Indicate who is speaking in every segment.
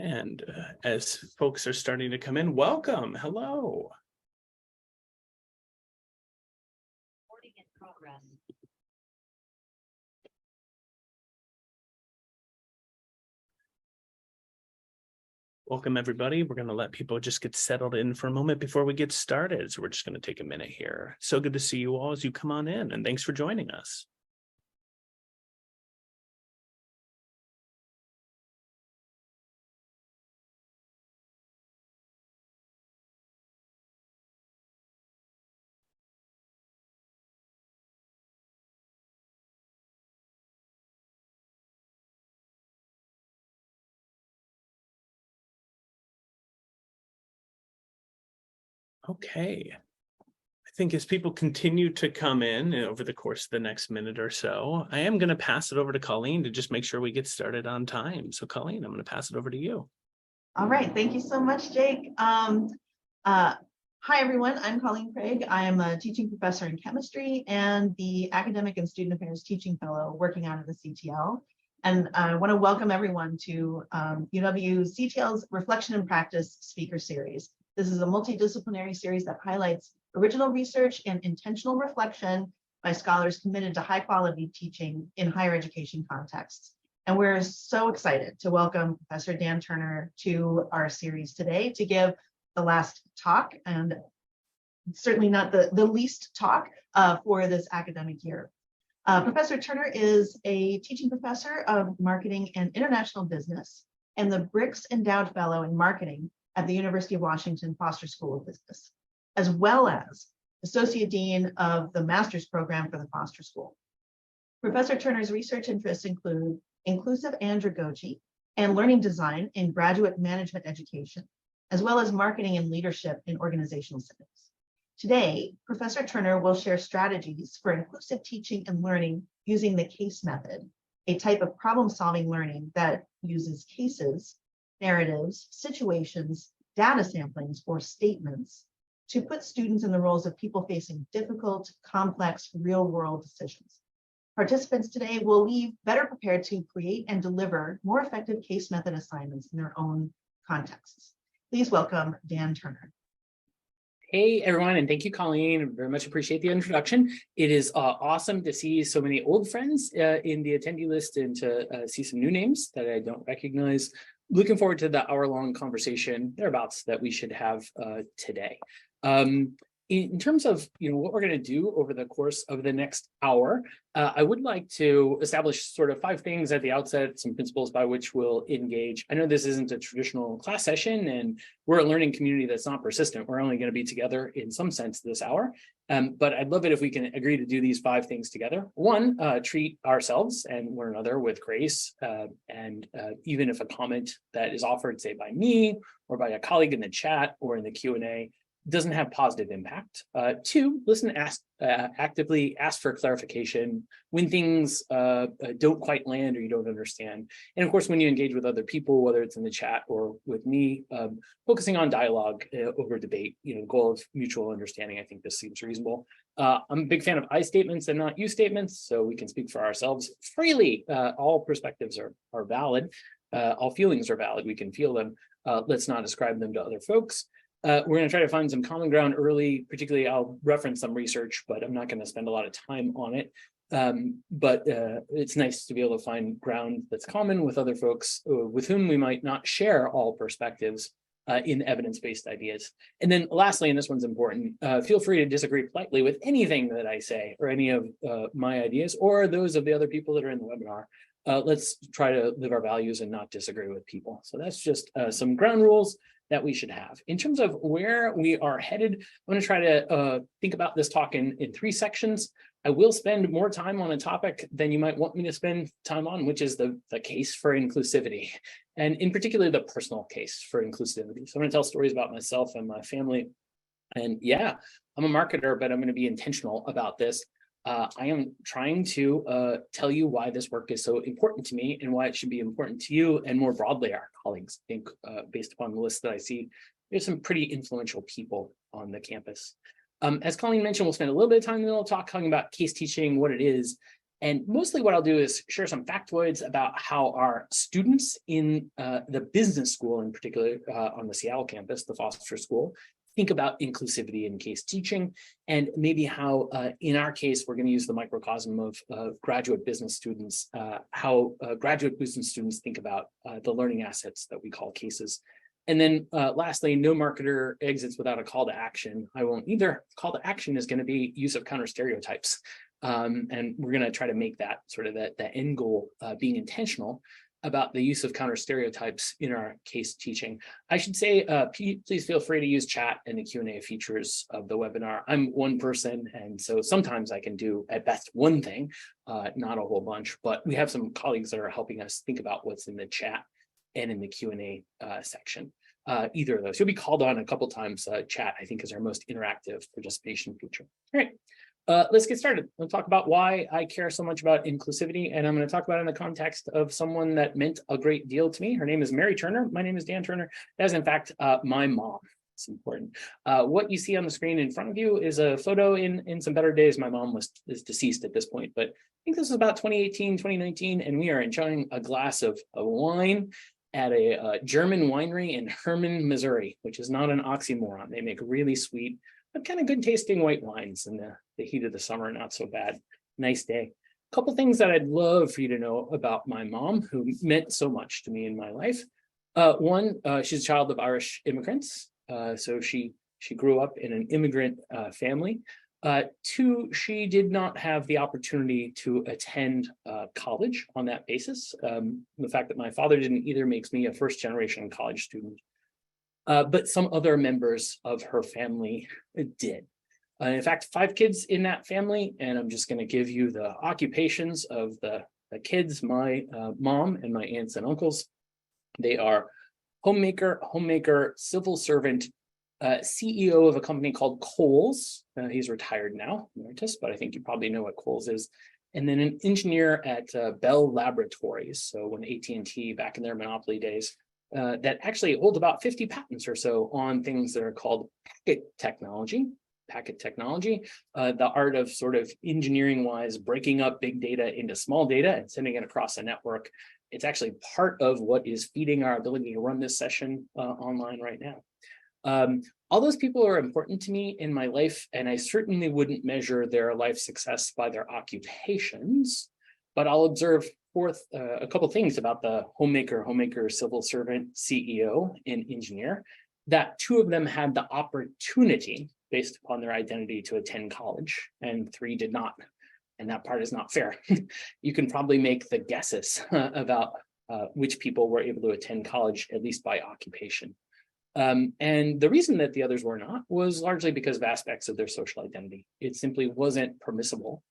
Speaker 1: And as folks are starting to come in, welcome. Hello.
Speaker 2: Recording in progress.
Speaker 1: Welcome, everybody. We're going to let people just get settled in for a moment before we get started. So we're just going to take a minute here. So good to see you all as you come on in, and thanks for joining us. Okay. I think as people continue to come in over the course of the next minute or so, I am going to pass it over to Colleen to just make sure we get started on time. So Colleen, I'm going to pass it over to you.
Speaker 3: All right, thank you so much, Jake. Hi, everyone. I'm Colleen Craig. I am a teaching professor in chemistry and the academic and student affairs teaching fellow working out of the CTL. And I want to welcome everyone to UW CTL's Reflection and Practice speaker series. This is a multidisciplinary series that highlights original research and intentional reflection by scholars committed to high quality teaching in higher education contexts. And we're so excited to welcome Professor Dan Turner to our series today to give the last talk, and certainly not the least talk for this academic year. Professor Turner is a teaching professor of marketing and international business and the Brix Endowed Fellow in Marketing at the University of Washington Foster School of Business, as well as Associate Dean of the Master's Program for the Foster School. Professor Turner's research interests include inclusive andragogy and learning design in graduate management education, as well as marketing and leadership in organizational settings. Today, Professor Turner will share strategies for inclusive teaching and learning using the case method, a type of problem-solving learning that uses cases, narratives, situations, data samplings, or statements to put students in the roles of people facing difficult, complex, real-world decisions. Participants today will leave better prepared to create and deliver more effective case method assignments in their own contexts. Please welcome Dan Turner.
Speaker 4: Hey, everyone, and thank you, Colleen. I very much appreciate the introduction. It is awesome to see so many old friends in the attendee list and to see some new names that I don't recognize. Looking forward to the hour-long conversation thereabouts that we should have today. In terms of what we're going to do over the course of the next hour, I would like to establish sort of 5 things at the outset, some principles by which we'll engage. I know this isn't a traditional class session, and we're a learning community that's not persistent. We're only going to be together in some sense this hour, but I'd love it if we can agree to do these 5 things together. 1, treat ourselves and one another with grace, and even if a comment that is offered, say by me or by a colleague in the chat or in the Q&A, doesn't have positive impact. 2, listen, actively ask for clarification when things don't quite land or you don't understand. And of course, when you engage with other people, whether it's in the chat or with me, focusing on dialogue over debate, the goal of mutual understanding, I think this seems reasonable. I'm a big fan of I statements and not you statements, so we can speak for ourselves freely. All perspectives are valid. All feelings are valid. We can feel them. Let's not ascribe them to other folks. We're going to try to find some common ground early. Particularly, I'll reference some research, but I'm not going to spend a lot of time on it. But it's nice to be able to find ground that's common with other folks with whom we might not share all perspectives in evidence-based ideas. And then lastly, and this one's important, feel free to disagree politely with anything that I say or any of my ideas or those of the other people that are in the webinar. Let's try to live our values and not disagree with people. So that's just some ground rules that we should have. In terms of where we are headed, I'm going to try to think about this talk in 3 sections. I will spend more time on a topic than you might want me to spend time on, which is the case for inclusivity, and in particular, the personal case for inclusivity. So I'm going to tell stories about myself and my family. And yeah, I'm a marketer, but I'm going to be intentional about this. I am trying to tell you why this work is so important to me and why it should be important to you and more broadly our colleagues. I think based upon the list that I see, there's some pretty influential people on the campus. As Colleen mentioned, we'll spend a little bit of time in the middle talk talking about case teaching, what it is. And mostly what I'll do is share some factoids about how our students in the business school, in particular on the Seattle campus, the Foster School, think about inclusivity in case teaching, and maybe how in our case, we're going to use the microcosm of graduate business students, how graduate business students think about the learning assets that we call cases. And then lastly, no marketer exits without a call to action. I won't either. Call to action is going to be use of counter stereotypes. And we're going to try to make that sort of the end goal being intentional about the use of counter stereotypes in our case teaching. I should say, please feel free to use chat and the Q&A features of the webinar. I'm one person, and so sometimes I can do at best one thing, not a whole bunch, but we have some colleagues that are helping us think about what's in the chat and in the Q&A section. Either of those. You'll be called on a couple times. Chat, I think, is our most interactive participation feature. All right. Let's get started. We'll talk about why I care so much about inclusivity, and I'm going to talk about it in the context of someone that meant a great deal to me. Her name is Mary Turner. My name is Dan Turner. That is, in fact, my mom. It's important. What you see on the screen in front of you is a photo in some better days. My mom is deceased at this point, but I think this is about 2018, 2019, and we are enjoying a glass of wine at a German winery in Hermann, Missouri, which is not an oxymoron. They make really sweet, but kind of good tasting white wines in the heat of the summer. Not so bad. Nice day. A couple things that I'd love for you to know about my mom, who meant so much to me in my life. One, she's a child of Irish immigrants. So she grew up in an immigrant family. Two, she did not have the opportunity to attend college on that basis. The fact that my father didn't either makes me a first-generation college student. But some other members of her family did. In fact, 5 kids in that family, and I'm just going to give you the occupations of the kids, my mom and my aunts and uncles. They are homemaker, civil servant, CEO of a company called Kohl's. He's retired now, emeritus, but I think you probably know what Kohl's is. And then an engineer at Bell Laboratories. So when AT&T, back in their monopoly days, that actually holds about 50 patents or so on things that are called packet technology, the art of sort of engineering-wise breaking up big data into small data and sending it across a network. It's actually part of what is feeding our ability to run this session online right now. All those people are important to me in my life, and I certainly wouldn't measure their life success by their occupations, but I'll observe forth a couple things about the homemaker, civil servant, CEO, and engineer, that 2 of them had the opportunity based upon their identity to attend college, and 3 did not. And that part is not fair. You can probably make the guesses about which people were able to attend college, at least by occupation. And the reason that the others were not was largely because of aspects of their social identity. It simply wasn't permissible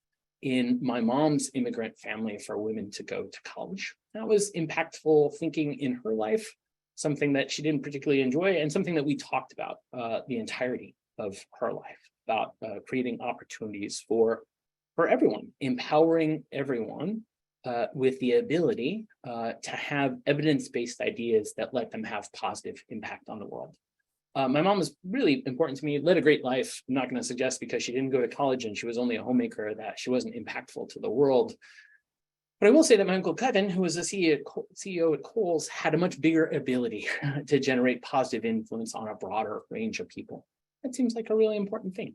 Speaker 4: in my mom's immigrant family for women to go to college. That was impactful thinking in her life, something that she didn't particularly enjoy, and something that we talked about the entirety of her life, about creating opportunities for everyone, empowering everyone with the ability to have evidence-based ideas that let them have positive impact on the world. My mom was really important to me, led a great life. I'm not going to suggest because she didn't go to college and she was only a homemaker that she wasn't impactful to the world. But I will say that my Uncle Kevin, who was the CEO at Kohl's, had a much bigger ability to generate positive influence on a broader range of people. That seems like a really important thing.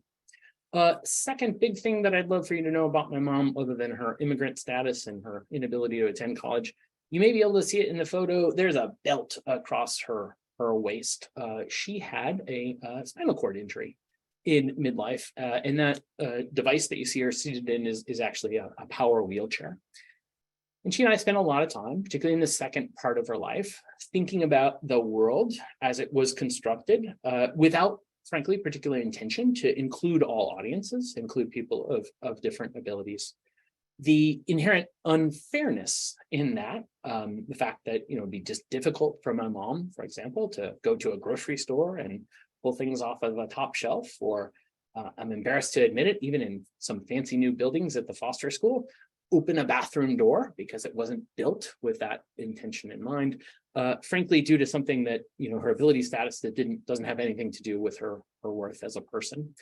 Speaker 4: Second big thing that I'd love for you to know about my mom, other than her immigrant status and her inability to attend college, you may be able to see it in the photo. There's a belt across her waist. She had a spinal cord injury in midlife, and that device that you see her seated in is actually a power wheelchair. And she and I spent a lot of time, particularly in the second part of her life, thinking about the world as it was constructed without, frankly, particular intention to include all audiences, include people of different abilities. The inherent unfairness in that, the fact that it'd be just difficult for my mom, for example, to go to a grocery store and pull things off of a top shelf, or I'm embarrassed to admit it, even in some fancy new buildings at the Foster School, open a bathroom door because it wasn't built with that intention in mind. Frankly, due to something that her ability status that doesn't have anything to do with her worth as a person.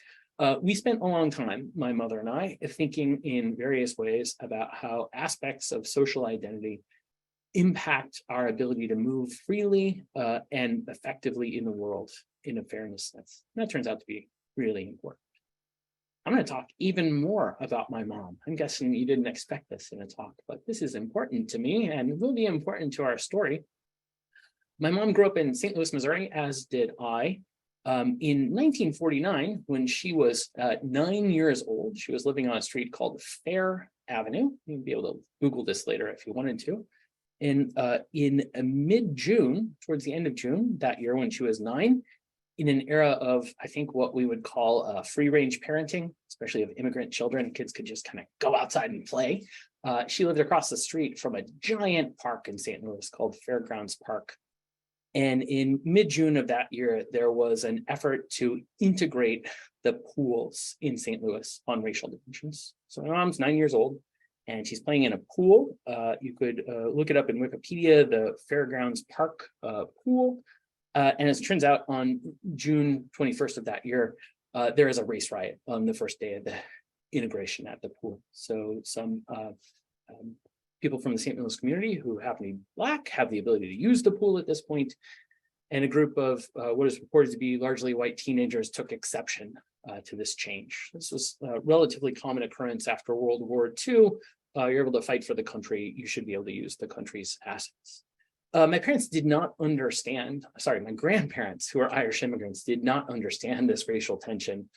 Speaker 4: We spent a long time, my mother and I, thinking in various ways about how aspects of social identity impact our ability to move freely and effectively in the world in a fairness sense. And that turns out to be really important. I'm going to talk even more about my mom. I'm guessing you didn't expect this in a talk, but this is important to me and will be important to our story. My mom grew up in St. Louis, Missouri, as did I. In 1949, when she was 9 years old, she was living on a street called Fair Avenue. You'll be able to Google this later if you wanted to. And in mid-June, towards the end of June that year when she was 9, in an era of, I think, what we would call free-range parenting, especially of immigrant children, kids could just kind of go outside and play. She lived across the street from a giant park in St. Louis called Fairgrounds Park. And in mid-June of that year, there was an effort to integrate the pools in St. Louis on racial dimensions. So my mom's 9 years old, and she's playing in a pool. You could look it up in Wikipedia, the Fairgrounds Park pool. And as it turns out, on June 21st of that year, there is a race riot on the first day of the integration at the pool. So some people from the St. Louis community who happen to be Black have the ability to use the pool at this point, and a group of what is reported to be largely white teenagers took exception to this change. This was a relatively common occurrence after World War II. You're able to fight for the country, you should be able to use the country's assets. My parents did not understand, sorry, my grandparents, who are Irish immigrants, did not understand this racial tension,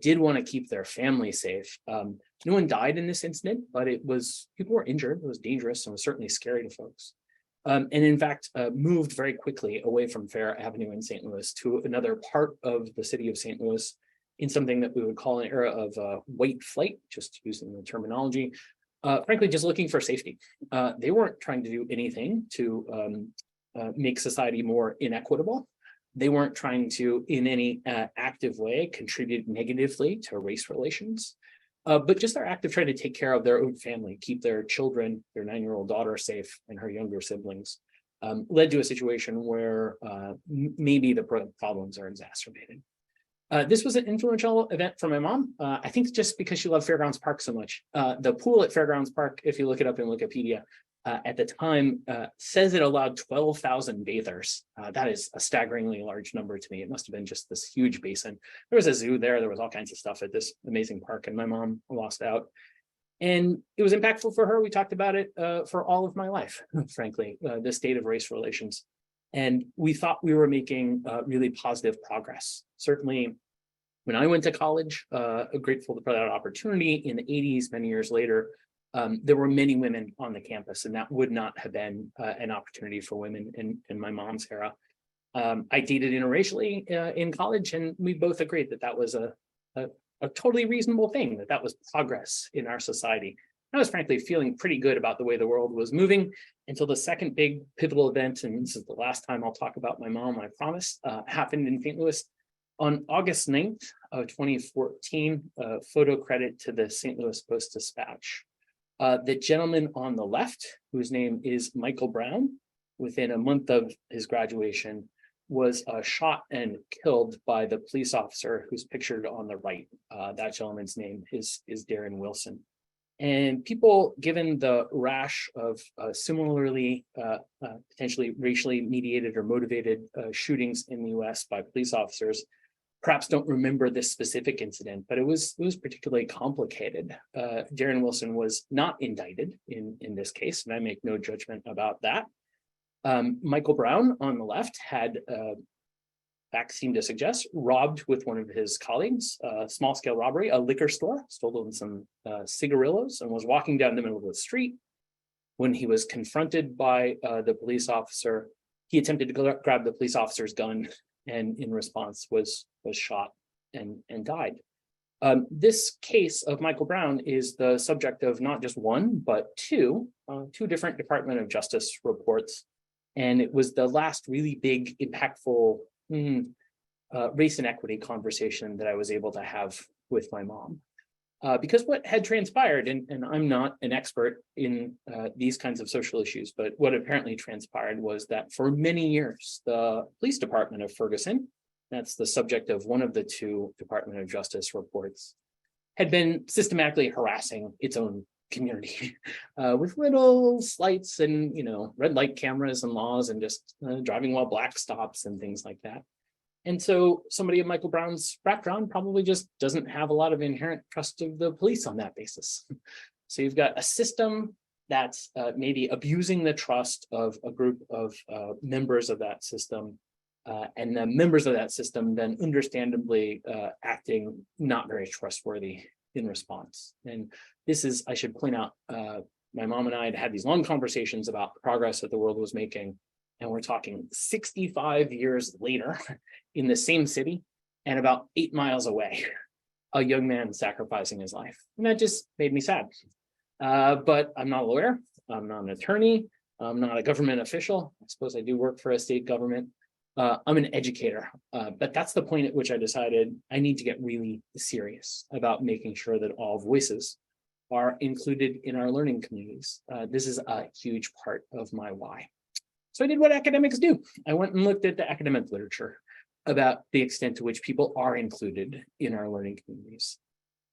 Speaker 4: did want to keep their family safe. No one died in this incident, but people were injured. It was dangerous and was certainly scary to folks. And in fact, moved very quickly away from Fair Avenue in St. Louis to another part of the city of St. Louis in something that we would call an era of white flight, just using the terminology. Frankly, just looking for safety. They weren't trying to do anything to make society more inequitable. They weren't trying to, in any active way, contribute negatively to race relations, but just their act of trying to take care of their own family, keep their children, their 9-year-old daughter safe, and her younger siblings, led to a situation where maybe the problems are exacerbated. This was an influential event for my mom. I think just because she loved Fairgrounds Park so much. The pool at Fairgrounds Park, if you look it up in Wikipedia, at the time says it allowed 12,000 bathers. That is a staggeringly large number to me. It must have been just this huge basin. There was a zoo there. There was all kinds of stuff at this amazing park, and my mom lost out. And it was impactful for her. We talked about it for all of my life, frankly, the state of race relations. And we thought we were making really positive progress. Certainly, when I went to college, grateful for that opportunity in the 80s, many years later, there were many women on the campus, and that would not have been an opportunity for women in my mom's era. I dated interracially in college, and we both agreed that that was a totally reasonable thing, that was progress in our society. I was frankly feeling pretty good about the way the world was moving until the second big pivotal event, and this is the last time I'll talk about my mom, I promise, happened in St. Louis. On August 9th of 2014, photo credit to the St. Louis Post-Dispatch. The gentleman on the left, whose name is Michael Brown, within a month of his graduation, was shot and killed by the police officer who's pictured on the right. That gentleman's name is Darren Wilson. And people, given the rash of similarly potentially racially mediated or motivated shootings in the US by police officers, perhaps don't remember this specific incident, but it was particularly complicated. Darren Wilson was not indicted in this case, and I make no judgment about that. Michael Brown on the left had, facts seem to suggest, robbed with one of his colleagues, small-scale robbery, a liquor store, stolen some cigarillos, and was walking down the middle of the street. When he was confronted by the police officer, he attempted to grab the police officer's gun, and in response was shot and died. This case of Michael Brown is the subject of not just one, but two different Department of Justice reports. And it was the last really big, impactful race and equity conversation that I was able to have with my mom. Because what had transpired, and I'm not an expert in these kinds of social issues, but what apparently transpired was that for many years, the police department of Ferguson that's the subject of one of the two Department of Justice reports, had been systematically harassing its own community with little slights and, red light cameras and laws and just driving while black stops and things like that. And so somebody of Michael Brown's background probably just doesn't have a lot of inherent trust of the police on that basis. So you've got a system that's maybe abusing the trust of a group of members of that system, and the members of that system then understandably acting not very trustworthy in response. And this is, I should point out, my mom and I had these long conversations about the progress that the world was making. And we're talking 65 years later in the same city and about 8 miles away, a young man sacrificing his life. And that just made me sad. But I'm not a lawyer. I'm not an attorney. I'm not a government official. I suppose I do work for a state government. I'm an educator, but that's the point at which I decided I need to get really serious about making sure that all voices are included in our learning communities. This is a huge part of my why. So I did what academics do. I went and looked at the academic literature about the extent to which people are included in our learning communities.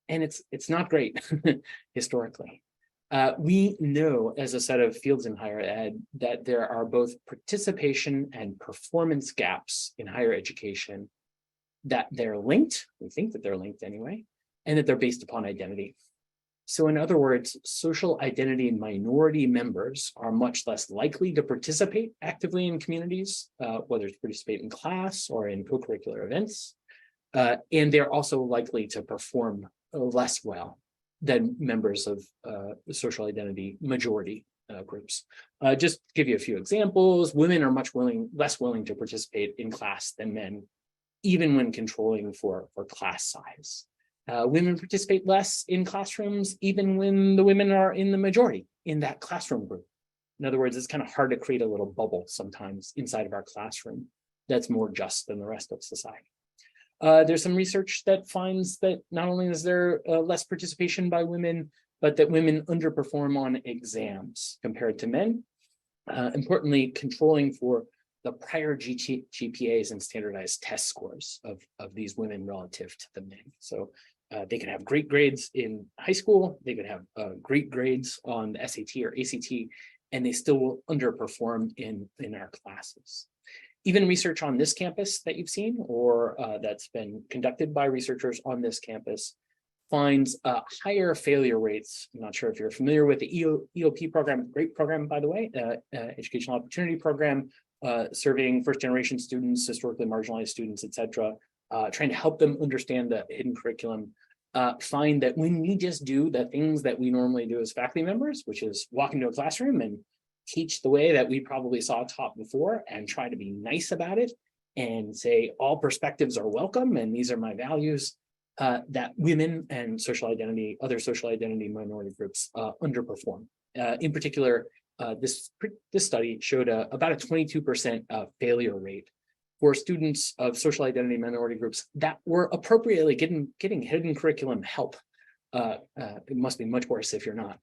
Speaker 4: And it's not great historically. We know as a set of fields in higher ed that there are both participation and performance gaps in higher education, that they're linked, we think that they're linked anyway, and that they're based upon identity. So in other words, social identity minority members are much less likely to participate actively in communities, whether to participate in class or in co-curricular events. And they're also likely to perform less well than members of social identity majority groups. Just to give you a few examples, women are less willing to participate in class than men, even when controlling for class size. Women participate less in classrooms, even when the women are in the majority in that classroom group. In other words, it's kind of hard to create a little bubble sometimes inside of our classroom that's more just than the rest of society. There's some research that finds that not only is there less participation by women, but that women underperform on exams compared to men. Importantly, controlling for the prior GPAs and standardized test scores of these women relative to the men. So they can have great grades in high school, they could have great grades on the SAT or ACT, and they still will underperform in our classes. Even research on this campus that you've seen, or that's been conducted by researchers on this campus, finds higher failure rates. I'm not sure if you're familiar with the EOP program, great program, by the way, Educational Opportunity Program, serving first-generation students, historically marginalized students, et cetera, trying to help them understand the hidden curriculum, find that when we just do the things that we normally do as faculty members, which is walk into a classroom and teach the way that we probably saw taught before and try to be nice about it and say all perspectives are welcome and these are my values, that women and other social identity minority groups underperform. In particular, this study showed about a 22% failure rate for students of social identity minority groups that were appropriately getting hidden curriculum help. It must be much worse if you're not,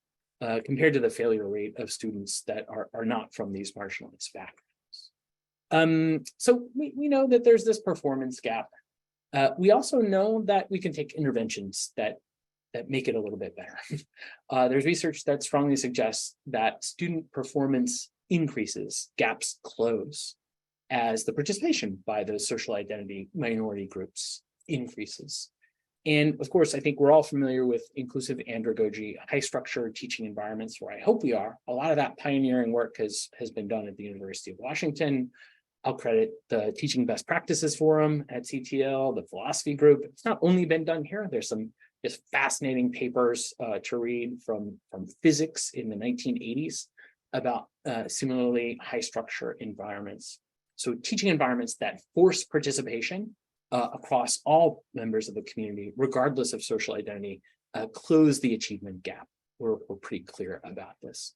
Speaker 4: compared to the failure rate of students that are not from these marginalized backgrounds. So we know that there's this performance gap. We also know that we can take interventions that make it a little bit better. There's research that strongly suggests that student performance increases, gaps close, as the participation by those social identity minority groups increases. And of course, I think we're all familiar with inclusive andragogy, high structure teaching environments, where I hope we are. A lot of that pioneering work has been done at the University of Washington. I'll credit the Teaching Best Practices Forum at CTL, the philosophy group. It's not only been done here. There's some just fascinating papers to read from physics in the 1980s about similarly high structure environments. So teaching environments that force participation across all members of the community, regardless of social identity, close the achievement gap. We're pretty clear about this.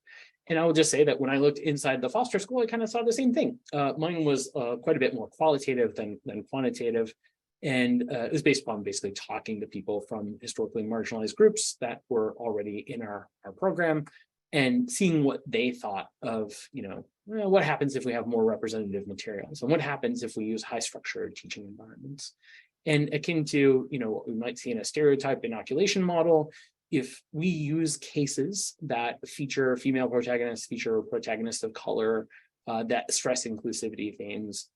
Speaker 4: And I will just say that when I looked inside the Foster School, I kind of saw the same thing. Mine was quite a bit more qualitative than quantitative. And it was based upon basically talking to people from historically marginalized groups that were already in our program and seeing what they thought of, what happens if we have more representative materials, and what happens if we use high structured teaching environments. And akin to, what we might see in a stereotype inoculation model, if we use cases that feature female protagonists, feature protagonists of color, that stress inclusivity themes,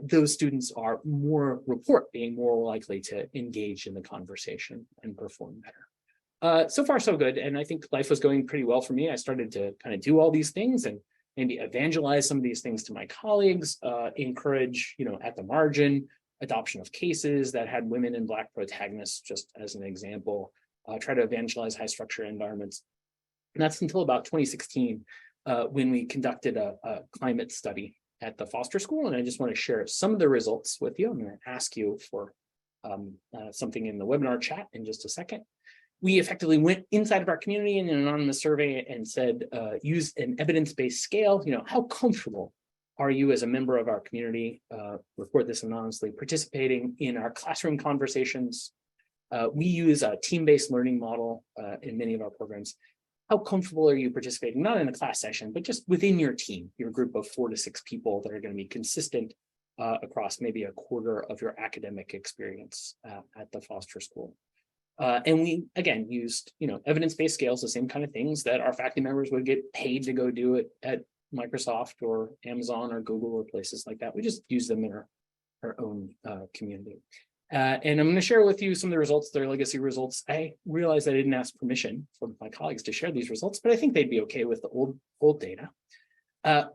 Speaker 4: those students are being more likely to engage in the conversation and perform better. So far, so good. And I think life was going pretty well for me. I started to kind of do all these things and maybe evangelize some of these things to my colleagues, encourage, at the margin, adoption of cases that had women and Black protagonists, just as an example, try to evangelize high structure environments. And that's until about 2016, when we conducted a climate study at the Foster School. And I just want to share some of the results with you. I'm going to ask you for something in the webinar chat in just a second. We effectively went inside of our community in an anonymous survey and said, use an evidence-based scale. How comfortable are you as a member of our community, report this anonymously, participating in our classroom conversations? We use a team-based learning model in many of our programs. How comfortable are you participating, not in a class session, but just within your team, your group of 4 to 6 people that are going to be consistent across maybe a quarter of your academic experience at the Foster School. And we, again, used, evidence-based scales, the same kind of things that our faculty members would get paid to go do it at Microsoft or Amazon or Google or places like that. We just use them in our own community. And I'm going to share with you some of the results, their legacy results. I realized I didn't ask permission from my colleagues to share these results, but I think they'd be okay with the old data.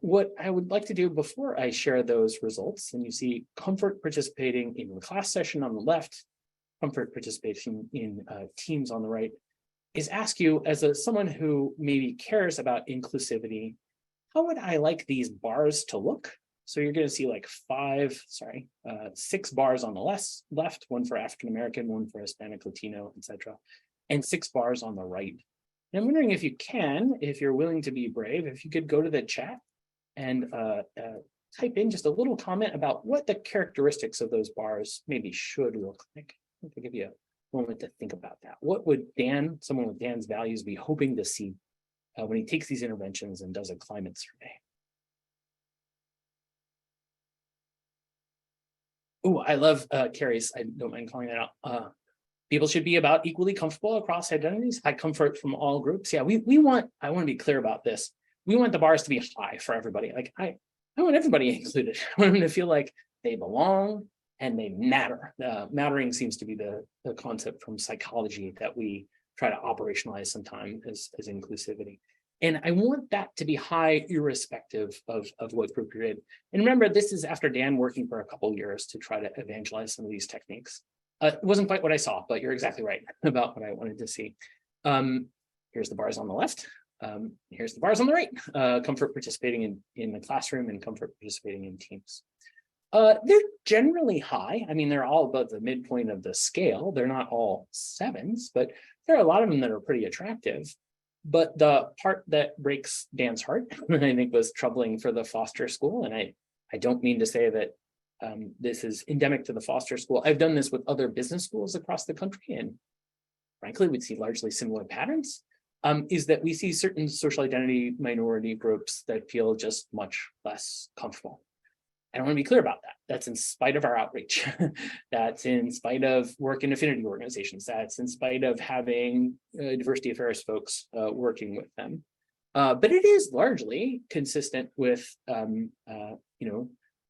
Speaker 4: What I would like to do before I share those results, and you see comfort participating in the class session on the left, comfort participating in teams on the right, is ask you, as someone who maybe cares about inclusivity, how would I like these bars to look? So you're going to see like 6 bars on the left, one for African-American, one for Hispanic, Latino, etc., and 6 bars on the right. And I'm wondering if you're willing to be brave, if you could go to the chat and type in just a little comment about what the characteristics of those bars maybe should look like. I'll give you a moment to think about that. What would someone with Dan's values, be hoping to see when he takes these interventions and does a climate survey? Oh, I love Carrie's. I don't mind calling that out. People should be about equally comfortable across identities. High comfort from all groups. Yeah, I want to be clear about this. We want the bars to be high for everybody. Like I want everybody included. I want them to feel like they belong and they matter. Mattering seems to be the concept from psychology that we try to operationalize sometimes as inclusivity. And I want that to be high, irrespective of what group you're in. And remember, this is after Dan working for a couple of years to try to evangelize some of these techniques. It wasn't quite what I saw, but you're exactly right about what I wanted to see. Here's the bars on the left. Here's the bars on the right. Comfort participating in the classroom and comfort participating in teams. They're generally high. I mean, they're all above the midpoint of the scale. They're not all 7s, but there are a lot of them that are pretty attractive. But the part that breaks Dan's heart, I think, was troubling for the Foster School. And I don't mean to say that this is endemic to the Foster School. I've done this with other business schools across the country, and frankly, we'd see largely similar patterns, is that we see certain social identity minority groups that feel just much less comfortable. And I want to be clear about that. That's in spite of our outreach. That's in spite of work in affinity organizations. That's in spite of having diversity affairs folks working with them. But it is largely consistent with,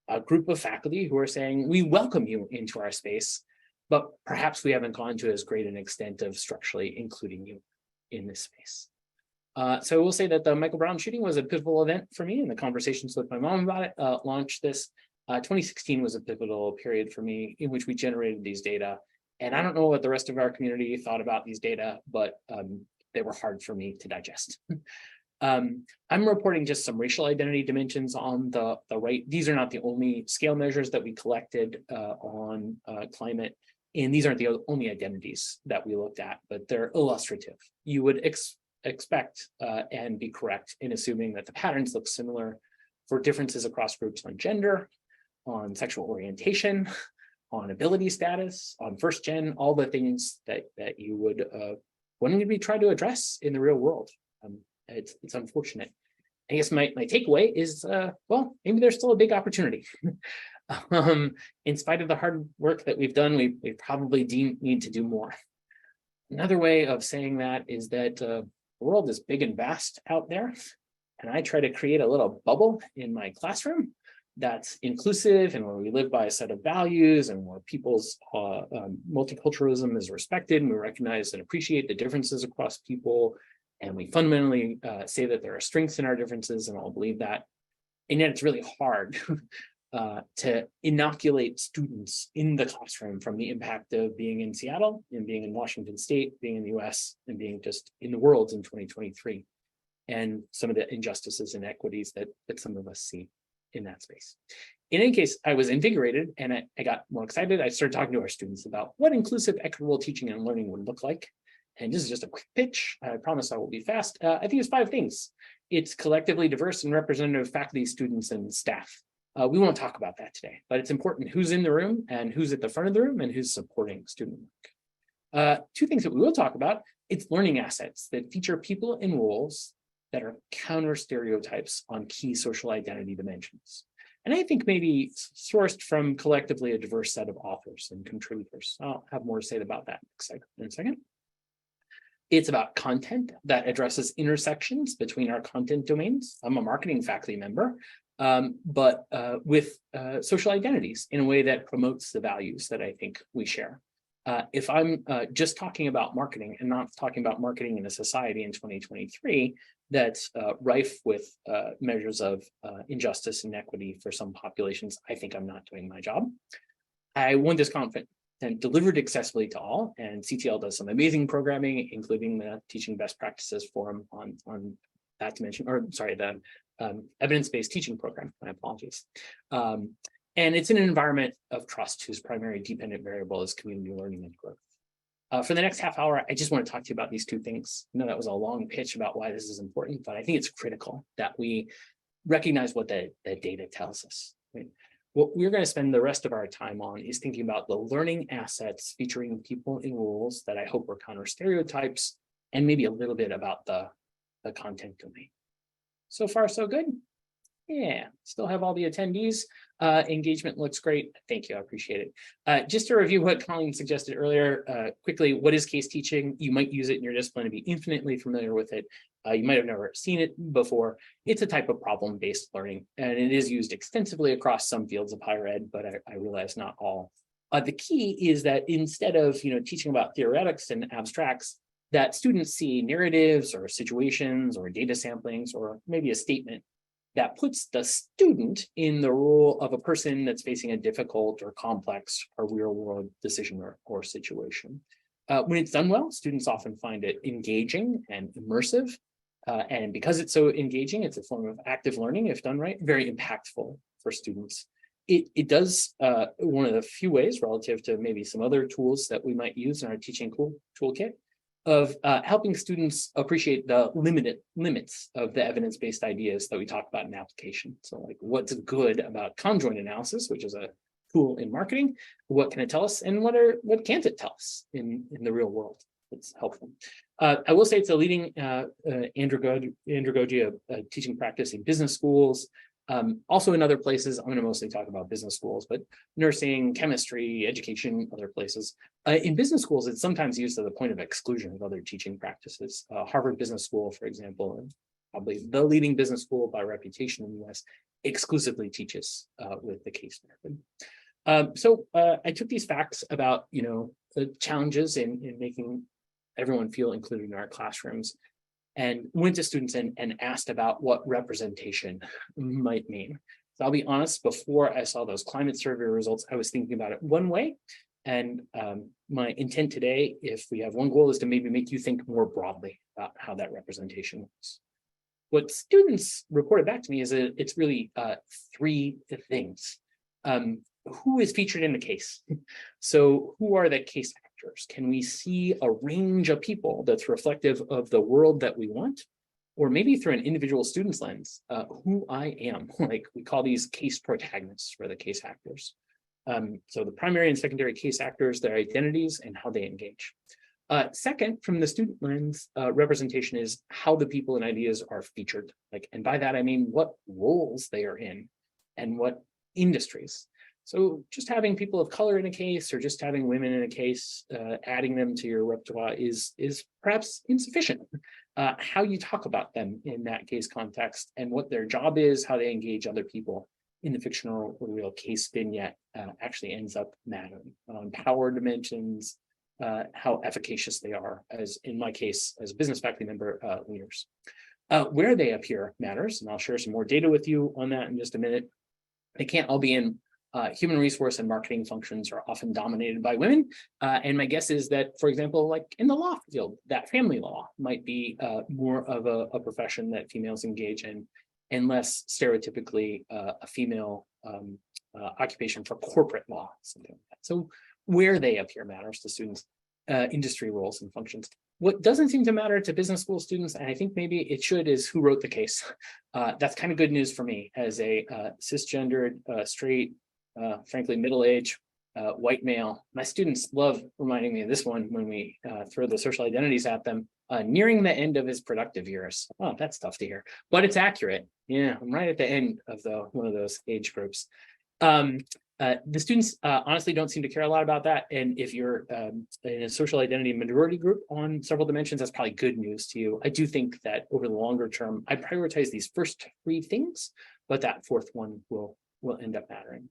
Speaker 4: a group of faculty who are saying, we welcome you into our space, but perhaps we haven't gone to as great an extent of structurally including you in this space. So I will say that the Michael Brown shooting was a pivotal event for me, and the conversations with my mom about it launched this. 2016 was a pivotal period for me in which we generated these data. And I don't know what the rest of our community thought about these data, but they were hard for me to digest. I'm reporting just some racial identity dimensions on the right. These are not the only scale measures that we collected on climate. And these aren't the only identities that we looked at, but they're illustrative. You would expect and be correct in assuming that the patterns look similar for differences across groups on gender, on sexual orientation, on ability status, on first gen, all the things that you would want to be trying to address in the real world. It's unfortunate. I guess my takeaway is, well, maybe there's still a big opportunity. In spite of the hard work that we've done, we probably need to do more. Another way of saying that is that the world is big and vast out there, and I try to create a little bubble in my classroom that's inclusive and where we live by a set of values and where people's multiculturalism is respected, and we recognize and appreciate the differences across people. And we fundamentally say that there are strengths in our differences, and I'll believe that. And yet it's really hard to inoculate students in the classroom from the impact of being in Seattle and being in Washington State, being in the US, and being just in the world in 2023. And some of the injustices and inequities that some of us see in that space. In any case, I was invigorated and I got more excited. I started talking to our students about what inclusive, equitable teaching and learning would look like. And this is just a quick pitch. I promise I will be fast. I think it's 5 things. It's collectively diverse and representative faculty, students, and staff. We won't talk about that today, but it's important who's in the room and who's at the front of the room and who's supporting student work. 2 things that we will talk about, it's learning assets that feature people and roles that are counter stereotypes on key social identity dimensions. And I think maybe sourced from collectively a diverse set of authors and contributors. I'll have more to say about that in a second. It's about content that addresses intersections between our content domains. I'm a marketing faculty member, but with social identities in a way that promotes the values that I think we share. If I'm just talking about marketing and not talking about marketing in a society in 2023 that's rife with measures of injustice and inequity for some populations, I think I'm not doing my job. I want this content delivered accessibly to all, and CTL does some amazing programming, including the Teaching Best Practices Forum on that dimension, or sorry, the evidence-based teaching program, my apologies. And it's in an environment of trust whose primary dependent variable is community learning and growth. For the next half hour, I just want to talk to you about these 2 things. I know that was a long pitch about why this is important, but I think it's critical that we recognize what the data tells us. Right? What we're going to spend the rest of our time on is thinking about the learning assets featuring people in roles that I hope are counter stereotypes, and maybe a little bit about the content domain. So far, so good. Yeah, still have all the attendees. Engagement looks great. Thank you, I appreciate it. Just to review what Colleen suggested earlier, quickly, what is case teaching? You might use it in your discipline to be infinitely familiar with it. You might have never seen it before. It's a type of problem-based learning, and it is used extensively across some fields of higher ed, but I realize not all. The key is that instead of teaching about theoretics and abstracts, that students see narratives or situations or data samplings or maybe a statement that puts the student in the role of a person that's facing a difficult or complex or real-world decision or situation. When it's done well, students often find it engaging and immersive. And because it's so engaging, it's a form of active learning, if done right, very impactful for students. It does one of the few ways relative to maybe some other tools that we might use in our teaching toolkit of helping students appreciate the limits of the evidence-based ideas that we talk about in application. So like what's good about conjoint analysis, which is a tool in marketing, what can it tell us, and what can't it tell us in the real world? It's helpful. I will say it's a leading andragogy of teaching practice in business schools. Also in other places, I'm going to mostly talk about business schools, but nursing, chemistry, education, other places. In business schools, it's sometimes used as a point of exclusion of other teaching practices. Harvard Business School, for example, and probably the leading business school by reputation in the US, exclusively teaches with the case method. So I took these facts about the challenges in making everyone feel included in our classrooms, and went to students and asked about what representation might mean. So I'll be honest, before I saw those climate survey results, I was thinking about it one way. And my intent today, if we have one goal, is to maybe make you think more broadly about how that representation works. What students reported back to me is that it's really 3 things. Who is featured in the case? So who are the case actors? Can we see a range of people that's reflective of the world that we want? Or maybe through an individual student's lens, who I am. Like we call these case protagonists for the case actors. So the primary and secondary case actors, their identities and how they engage. Second, from the student lens, representation is how the people and ideas are featured. Like, and by that, I mean what roles they are in and what industries. So just having people of color in a case or just having women in a case, adding them to your repertoire is perhaps insufficient. How you talk about them in that case context and what their job is, how they engage other people in the fictional or real case vignette actually ends up mattering on power dimensions, how efficacious they are, as in my case, as a business faculty member, leaders. Where they appear matters, and I'll share some more data with you on that in just a minute. They can't all be in human resource and marketing functions are often dominated by women. And my guess is that, for example, like in the law field, that family law might be more of a profession that females engage in and less stereotypically a female occupation for corporate law, something like that. So where they appear matters to students, industry roles and functions. What doesn't seem to matter to business school students, and I think maybe it should, is who wrote the case. That's kind of good news for me as a cisgendered, straight, frankly, middle-aged, white male. My students love reminding me of this one when we throw the social identities at them, nearing the end of his productive years. Oh, that's tough to hear, but it's accurate. Yeah, I'm right at the end of one of those age groups. The students honestly don't seem to care a lot about that. And if you're in a social identity minority group on several dimensions, that's probably good news to you. I do think that over the longer term, I prioritize these first three things, but that fourth one will end up mattering.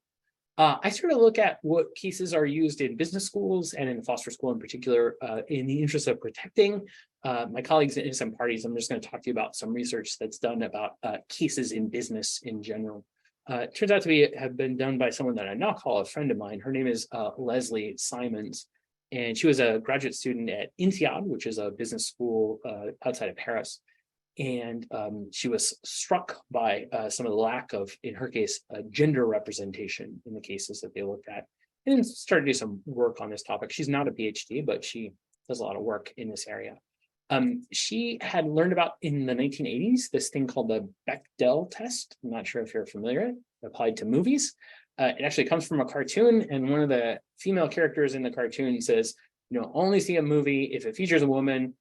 Speaker 4: I sort of look at what cases are used in business schools and in Foster School in particular in the interest of protecting my colleagues in some parties. I'm just going to talk to you about some research that's done about cases in business in general. It turns out to have been done by someone that I now call a friend of mine. Her name is Leslie Simons, and she was a graduate student at INSEAD, which is a business school outside of Paris. And she was struck by some of the lack of, in her case, gender representation in the cases that they looked at, and started to do some work on this topic. She's not a PhD, but she does a lot of work in this area. She had learned about in the 1980s this thing called the Bechdel test. I'm not sure if you're familiar with it, applied to movies. It actually comes from a cartoon, and one of the female characters in the cartoon says, you know, only see a movie if it features a woman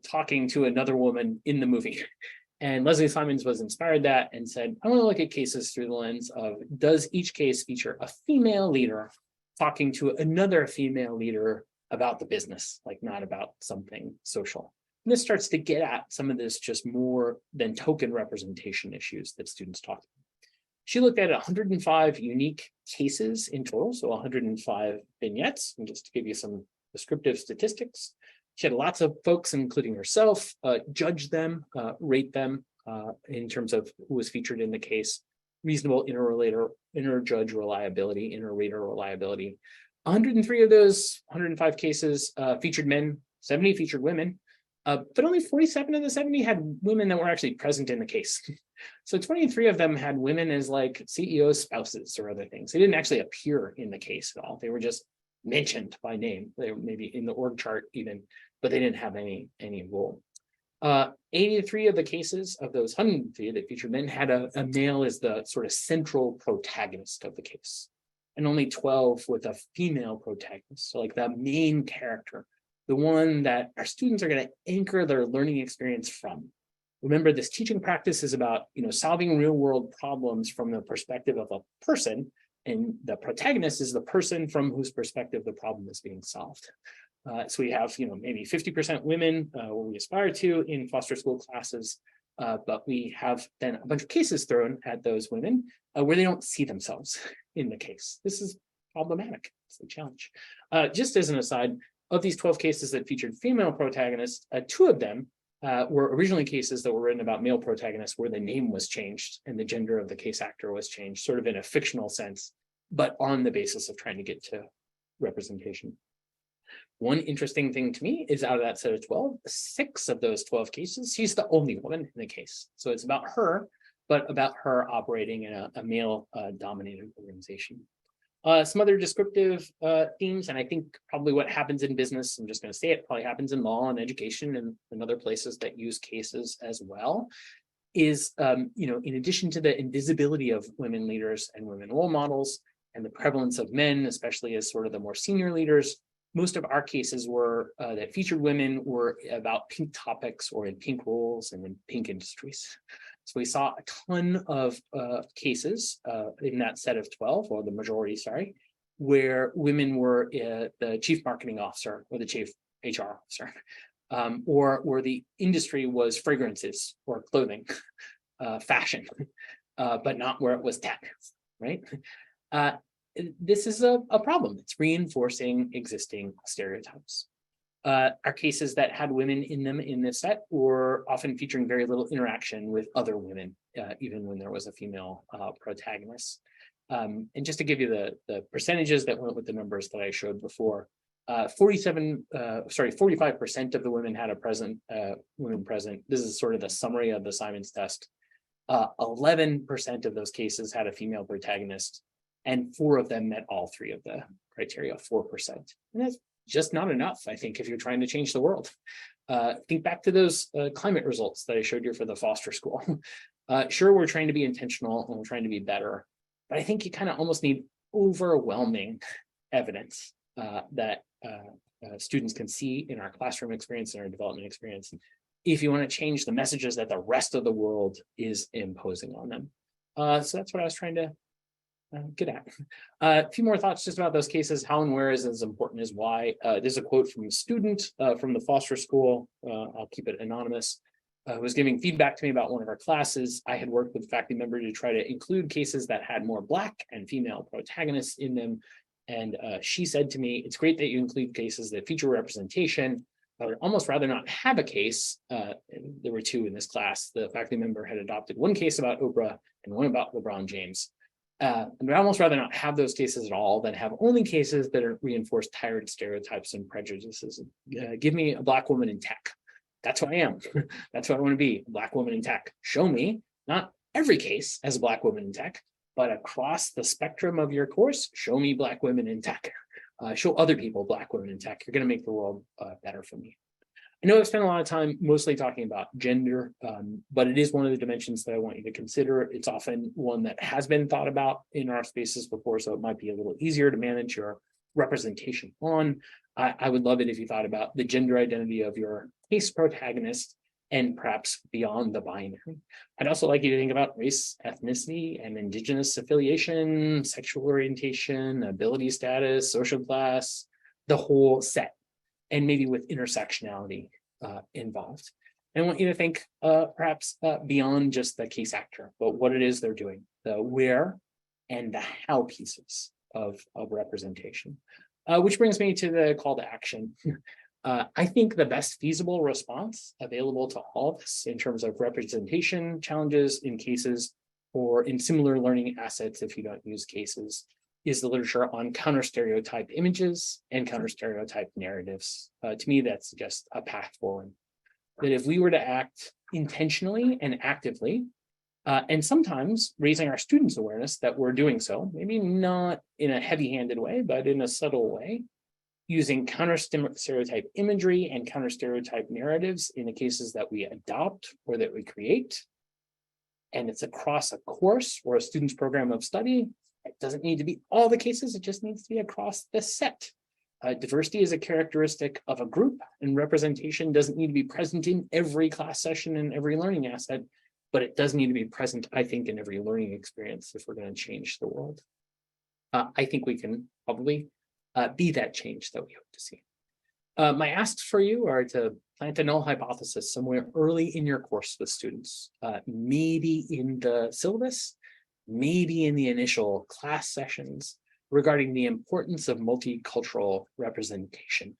Speaker 4: talking to another woman in the movie. And Leslie Simons was inspired that and said, I want to look at cases through the lens of, does each case feature a female leader talking to another female leader about the business, like not about something social. And this starts to get at some of this just more than token representation issues that students talk about. She looked at 105 unique cases in total, so 105 vignettes, and just to give you some descriptive statistics. She had lots of folks, including herself, judge them, rate them in terms of who was featured in the case, reasonable inter-judge reliability, inter-rater reliability. 103 of those 105 cases featured men, 70 featured women, but only 47 of the 70 had women that were actually present in the case. So 23 of them had women as like CEOs, spouses, or other things. They didn't actually appear in the case at all. They were just mentioned by name. They were maybe in the org chart even, but they didn't have any role. 83 of the cases of those 103 that featured men had a male as the sort of central protagonist of the case, and only 12 with a female protagonist. So like the main character, the one that our students are going to anchor their learning experience from. Remember, this teaching practice is about, you know, solving real world problems from the perspective of a person, and the protagonist is the person from whose perspective the problem is being solved. So we have, you know, maybe 50% women, what we aspire to in foster school classes, but we have then a bunch of cases thrown at those women where they don't see themselves in the case. This is problematic. It's a challenge. Just as an aside, of these 12 cases that featured female protagonists, 2 of them were originally cases that were written about male protagonists where the name was changed and the gender of the case actor was changed, sort of in a fictional sense, but on the basis of trying to get to representation. One interesting thing to me is out of that set of 12, 6 of those 12 cases, she's the only woman in the case. So it's about her, but about her operating in a male-dominated organization. Some other descriptive themes, and I think probably what happens in business, I'm just going to say it, probably happens in law and education and other places that use cases as well, is, you know, in addition to the invisibility of women leaders and women role models and the prevalence of men, especially as sort of the more senior leaders, most of our cases were that featured women were about pink topics or in pink roles and in pink industries. So we saw a ton of cases in that set of 12, or the majority, sorry, where women were the chief marketing officer or the chief HR officer, or where the industry was fragrances or clothing, fashion, but not where it was tech, right? This is a problem. It's reinforcing existing stereotypes. Our cases that had women in them in this set were often featuring very little interaction with other women, even when there was a female protagonist. And just to give you the percentages that went with the numbers that I showed before, 45% of the women had a women present. This is sort of the summary of the Simon's test. 11% of those cases had a female protagonist, and 4 of them met all 3 of the criteria, 4%. And that's just not enough, I think, if you're trying to change the world. Think back to those climate results that I showed you for the Foster School. Sure, we're trying to be intentional and we're trying to be better, but I think you kind of almost need overwhelming evidence that students can see in our classroom experience and our development experience if you want to change the messages that the rest of the world is imposing on them. So that's what I was trying to get at. A few more thoughts just about those cases. How and where is as important as why. There's a quote from a student from the Foster School. I'll keep it anonymous. Who was giving feedback to me about one of our classes. I had worked with a faculty member to try to include cases that had more Black and female protagonists in them. And she said to me, it's great that you include cases that feature representation. I would almost rather not have a case. There were 2 in this class. The faculty member had adopted one case about Oprah and one about LeBron James. And I'd almost rather not have those cases at all than have only cases that are reinforce tired stereotypes and prejudices. Give me a Black woman in tech. That's who I am. That's what I want to be, a Black woman in tech. Show me, not every case as a Black woman in tech, but across the spectrum of your course, show me Black women in tech. Show other people Black women in tech. You're going to make the world better for me. I know I've spent a lot of time mostly talking about gender, but it is one of the dimensions that I want you to consider. It's often one that has been thought about in our spaces before, so it might be a little easier to manage your representation on. I would love it if you thought about the gender identity of your case protagonist and perhaps beyond the binary. I'd also like you to think about race, ethnicity, and indigenous affiliation, sexual orientation, ability status, social class, the whole set, and maybe with intersectionality involved. And I want you to think perhaps beyond just the case actor, but what it is they're doing, the where and the how pieces of representation. Which brings me to the call to action. I think the best feasible response available to all of this in terms of representation challenges in cases or in similar learning assets, if you don't use cases, is the literature on counter-stereotype images and counter-stereotype narratives. To me, that's just a path forward. That if we were to act intentionally and actively, and sometimes raising our students' awareness that we're doing so, maybe not in a heavy-handed way, but in a subtle way, using counter-stereotype imagery and counter-stereotype narratives in the cases that we adopt or that we create, and it's across a course or a student's program of study. It doesn't need to be all the cases, it just needs to be across the set. Diversity is a characteristic of a group, and representation doesn't need to be present in every class session and every learning asset, but it does need to be present, I think, in every learning experience if we're going to change the world. I think we can probably be that change that we hope to see. My asks for you are to plant a null hypothesis somewhere early in your course with students, maybe in the syllabus, maybe in the initial class sessions, regarding the importance of multicultural representation.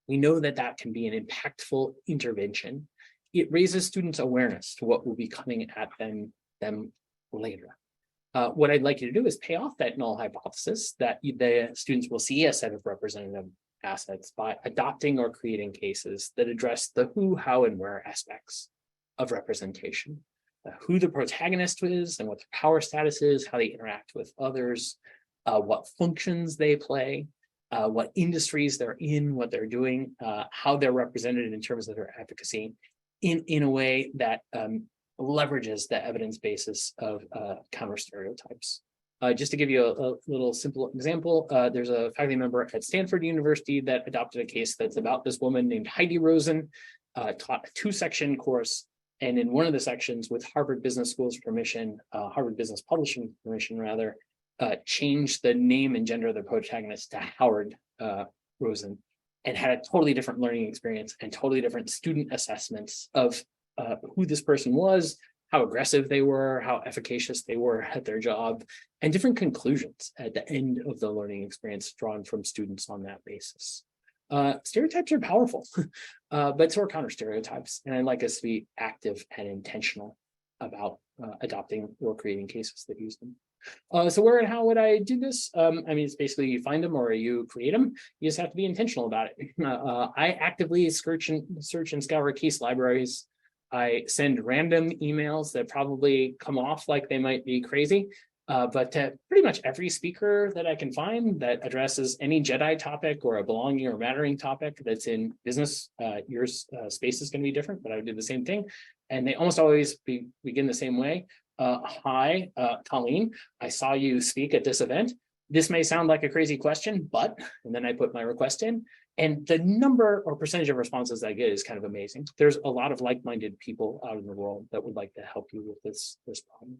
Speaker 4: We know that that can be an impactful intervention. It raises students' awareness to what will be coming at them later. What I'd like you to do is pay off that null hypothesis that the students will see a set of representative assets by adopting or creating cases that address the who, how, and where aspects of representation. Who the protagonist is and what their power status is, how they interact with others, what functions they play, what industries they're in, what they're doing, how they're represented in terms of their advocacy in a way that leverages the evidence basis of counter stereotypes. Just to give you a little simple example, there's a faculty member at Stanford University that adopted a case that's about this woman named Heidi Rosen, taught a 2-section course. And in one of the sections, with Harvard Business School's permission, Harvard Business Publishing permission rather, changed the name and gender of the protagonist to Howard Rosen, and had a totally different learning experience and totally different student assessments of who this person was, how aggressive they were, how efficacious they were at their job, and different conclusions at the end of the learning experience drawn from students on that basis. Stereotypes are powerful, but so are counter stereotypes. And I'd like us to be active and intentional about adopting or creating cases that use them. So where and how would I do this? I mean, it's basically you find them or you create them. You just have to be intentional about it. I actively search and scour case libraries. I send random emails that probably come off like they might be crazy, but pretty much every speaker that I can find that addresses any Jedi topic or a belonging or mattering topic that's in business, your space is going to be different, but I would do the same thing. And they almost always begin the same way. Hi, Colleen, I saw you speak at this event. This may sound like a crazy question, but, and then I put my request in. And the number or percentage of responses I get is kind of amazing. There's a lot of like-minded people out in the world that would like to help you with this problem.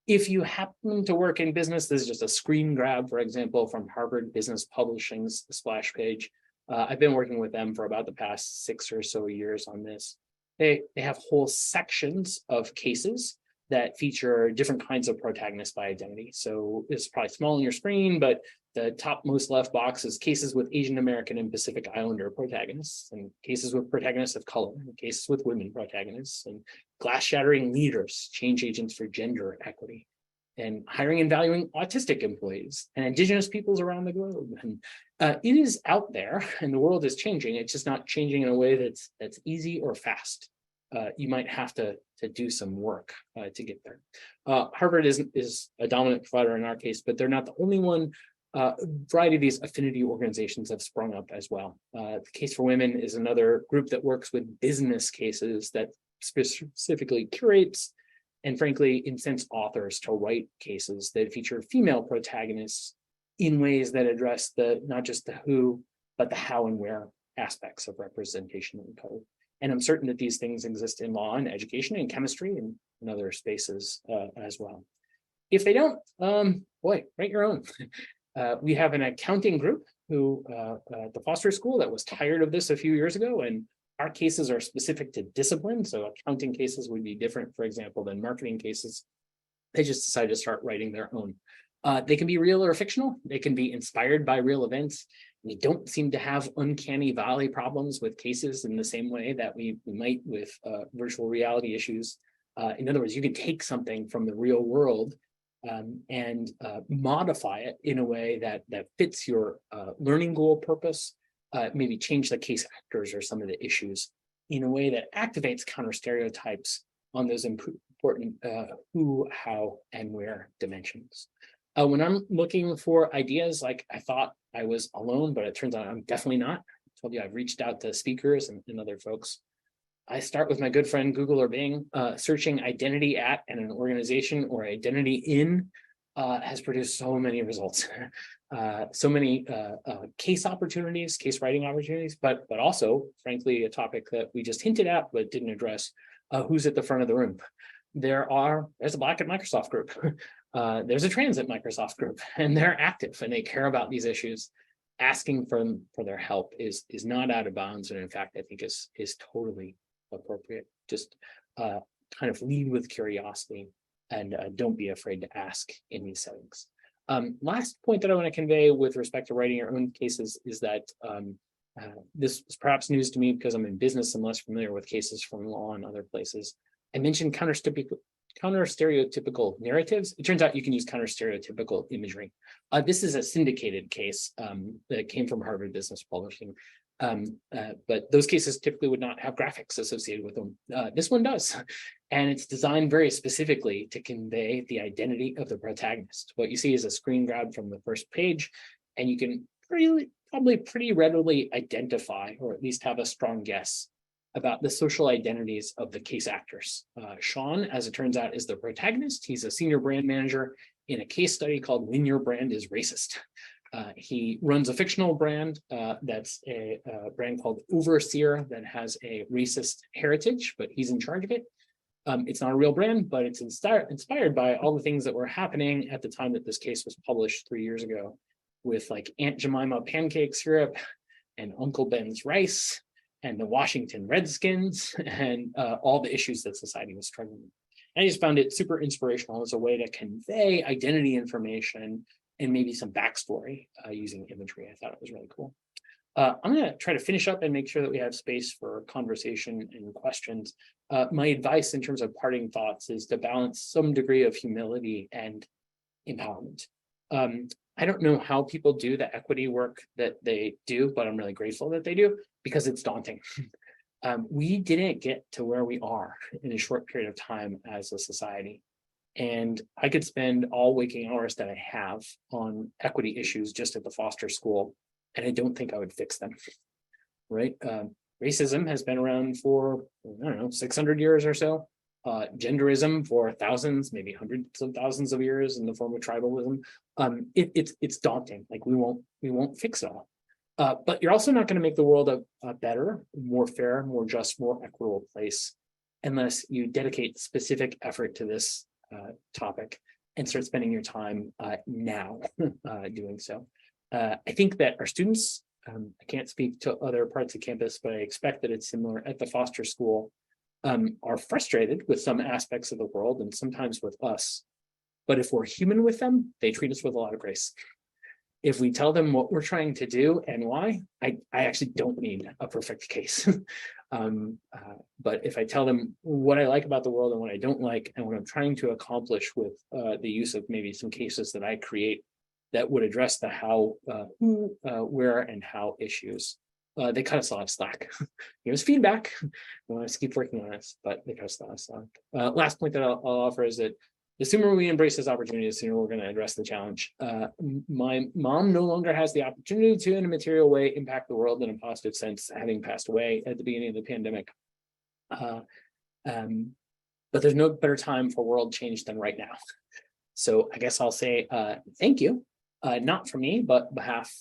Speaker 4: If you happen to work in business, this is just a screen grab, for example, from Harvard Business Publishing's splash page. I've been working with them for about the past 6 or so years on this. They have whole sections of cases that feature different kinds of protagonists by identity. So it's probably small on your screen, but the topmost left box is cases with Asian American and Pacific Islander protagonists, and cases with protagonists of color, and cases with women protagonists, and glass shattering leaders, change agents for gender equity, and hiring and valuing autistic employees and Indigenous peoples around the globe. And it is out there, and the world is changing. It's just not changing in a way that's easy or fast. You might have to do some work to get there. Harvard is a dominant provider in our case, but they're not the only one. A variety of these affinity organizations have sprung up as well. The Case for Women is another group that works with business cases that specifically curates and frankly incents authors to write cases that feature female protagonists in ways that address not just the who, but the how and where aspects of representation and code. And I'm certain that these things exist in law and education and chemistry and in other spaces as well. If they don't, boy, write your own. We have an accounting group who at the Foster School that was tired of this a few years ago, and our cases are specific to discipline. So accounting cases would be different, for example, than marketing cases. They just decided to start writing their own. They can be real or fictional. They can be inspired by real events. We don't seem to have uncanny valley problems with cases in the same way that we might with virtual reality issues. In other words, you can take something from the real world and modify it in a way that fits your learning goal purpose, maybe change the case actors or some of the issues in a way that activates counter stereotypes on those important who, how, and where dimensions. When I'm looking for ideas, like I thought I was alone, but it turns out I'm definitely not. I told you I've reached out to speakers and other folks. I start with my good friend Google or Bing. Searching identity at and an organization or identity in has produced so many results. So many case opportunities, case writing opportunities, but also, frankly, a topic that we just hinted at but didn't address, who's at the front of the room. There's a Black at Microsoft group. There's a trans at Microsoft group, and they're active and they care about these issues. Asking for their help is not out of bounds, and in fact, I think is totally appropriate. Just kind of lead with curiosity and don't be afraid to ask in these settings. Last point that I want to convey with respect to writing your own cases is that this is perhaps news to me because I'm in business and less familiar with cases from law and other places. I mentioned counter stereotypical narratives. It turns out you can use counter stereotypical imagery. This is a syndicated case that came from Harvard Business Publishing. But those cases typically would not have graphics associated with them. This one does. And it's designed very specifically to convey the identity of the protagonist. What you see is a screen grab from the first page, and you can probably pretty readily identify, or at least have a strong guess about the social identities of the case actors. Sean, as it turns out, is the protagonist. He's a senior brand manager in a case study called When Your Brand is Racist. He runs a fictional brand that's a brand called Overseer that has a racist heritage, but he's in charge of it. It's not a real brand, but it's inspired by all the things that were happening at the time that this case was published 3 years ago, with like Aunt Jemima pancake syrup and Uncle Ben's rice and the Washington Redskins and all the issues that society was struggling with. And I just found it super inspirational as a way to convey identity information and maybe some backstory using imagery. I thought it was really cool. I'm going to try to finish up and make sure that we have space for conversation and questions. My advice in terms of parting thoughts is to balance some degree of humility and empowerment. I don't know how people do the equity work that they do, but I'm really grateful that they do because it's daunting. We didn't get to where we are in a short period of time as a society. And I could spend all waking hours that I have on equity issues just at the foster school, and I don't think I would fix them, right? Racism has been around for, I don't know, 600 years or so. Genderism for thousands, maybe hundreds of thousands of years in the form of tribalism. It's daunting. Like we won't fix it all. But you're also not going to make the world a better, more fair, more just, more equitable place unless you dedicate specific effort to this topic and start spending your time now doing so. I think that our students, I can't speak to other parts of campus, but I expect that it's similar at the foster school, are frustrated with some aspects of the world and sometimes with us. But if we're human with them, they treat us with a lot of grace. If we tell them what we're trying to do and why, I actually don't need a perfect case. But if I tell them what I like about the world and what I don't like, and what I'm trying to accomplish with the use of maybe some cases that I create that would address the how, who, where, and how issues, they cut us a lot of slack. Give us feedback. We want us to keep working on this, but they cut us a lot of slack. Last point that I'll offer is that the sooner we embrace this opportunity, the sooner we're going to address the challenge. My mom no longer has the opportunity to, in a material way, impact the world in a positive sense, having passed away at the beginning of the pandemic. But there's no better time for world change than right now. So I guess I'll say thank you, not for me, but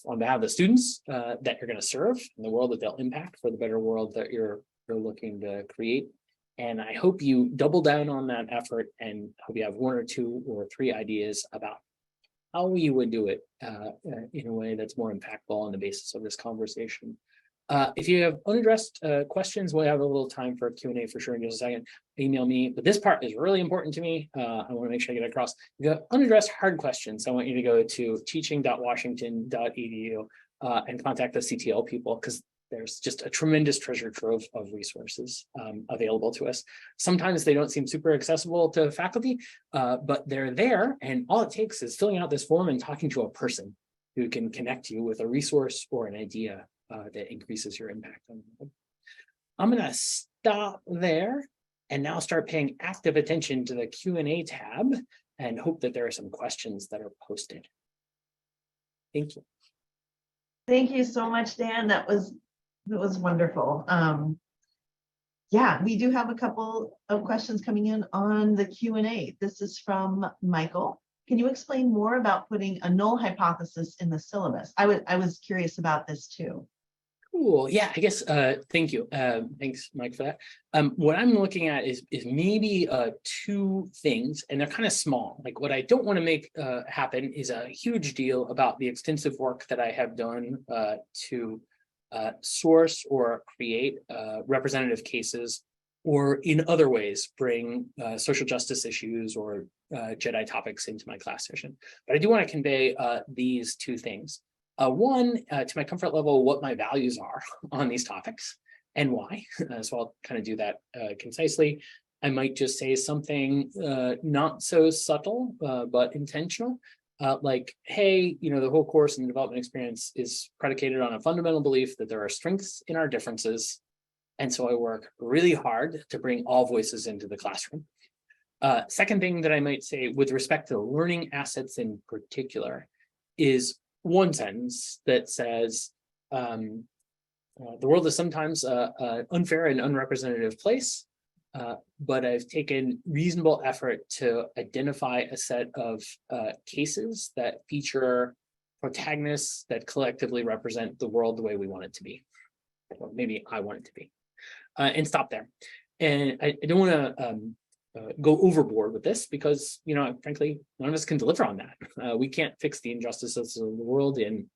Speaker 4: on behalf of the students that you're going to serve and the world that they'll impact for the better world that you're looking to create. And I hope you double down on that effort and hope you have 1 or 2 or 3 ideas about how you would do it in a way that's more impactful on the basis of this conversation. If you have unaddressed questions, we'll have a little time for Q&A for sure in just a second. Email me, but this part is really important to me. I want to make sure I get it across. If you have unaddressed hard questions, I want you to go to teaching.washington.edu and contact the CTL people, because there's just a tremendous treasure trove of resources available to us. Sometimes they don't seem super accessible to faculty, but they're there, and all it takes is filling out this form and talking to a person who can connect you with a resource or an idea that increases your impact on the world. I'm going to stop there and now start paying active attention to the Q&A tab and hope that there are some questions that are posted. Thank you.
Speaker 3: Thank you so much, Dan. That was wonderful. Yeah, we do have a couple of questions coming in on the Q&A. This is from Michael. Can you explain more about putting a null hypothesis in the syllabus? I was curious about this too.
Speaker 4: Cool. Yeah, I guess, thank you. Thanks, Mike, for that. What I'm looking at is maybe 2 things, and they're kind of small. Like what I don't want to make happen is a huge deal about the extensive work that I have done to source or create representative cases, or in other ways bring social justice issues or Jedi topics into my class session. But I do want to convey these 2 things. One, to my comfort level, what my values are on these topics and why. So I'll kind of do that concisely. I might just say something not so subtle, but intentional. Like, hey, the whole course and the development experience is predicated on a fundamental belief that there are strengths in our differences. And so I work really hard to bring all voices into the classroom. Second thing that I might say with respect to learning assets in particular is one sentence that says, the world is sometimes an unfair and unrepresentative place. but I've taken reasonable effort to identify a set of cases that feature protagonists that collectively represent the world the way we want it to be, or maybe I want it to be, and stop there. And I don't want to go overboard with this because, you know, frankly, none of us can deliver on that. We can't fix the injustices of the world in